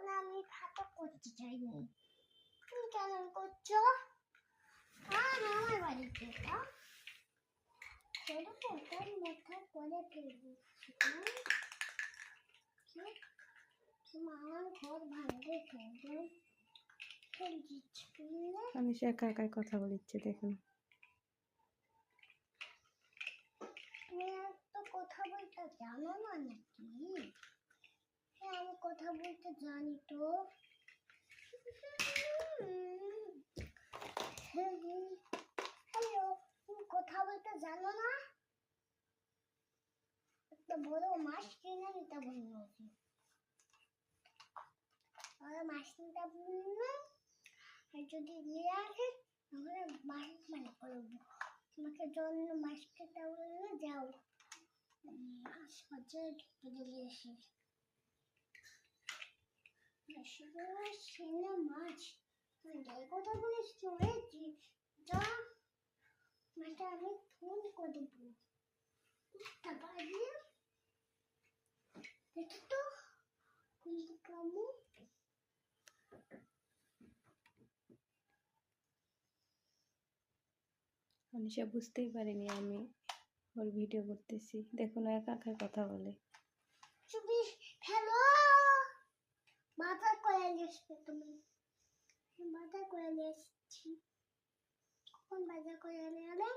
এখন আমি ভাতও করতে চাইনি। তুমি কেন করছো? আমার বাড়িতে সেরকম তোর মাথা করে ফেলবো। আমার ঘর ভাঙবে ফেলবে। আমি সে একা একাই কথা বলিচ্ছে দেখুন। তুমি তো কথা বলতে জানো না নাকি? হ্যাঁ আমি কথা বলতে জানি তো। হ্যালো, তুমি কথা বলতে জানো না? একটা বড় মাছ কিনে নিতে বললো। আর মাছ নিতে বললো, আর যদি নিয়ে আসে তাহলে মাছ মানে করবো। তোমাকে জন্য মাছ খেতে বললে যাও, মাছ বাজারে ঢুকে দিয়ে এসে সেনা মাছ যাই কথা বলিস চলেছি। যা মাছটা আমি ফোন করে দেবো। তারপর দিয়ে দেখি তো কিন্তু কামু অনিশা বুঝতেই পারিনি আমি ওর ভিডিও করতেছি। দেখুন একা একা কথা বলে। চুপি হ্যালো মাথা করে আসবে তুমি। মাথা করে এসেছি। কখন বাজার করে এলেন?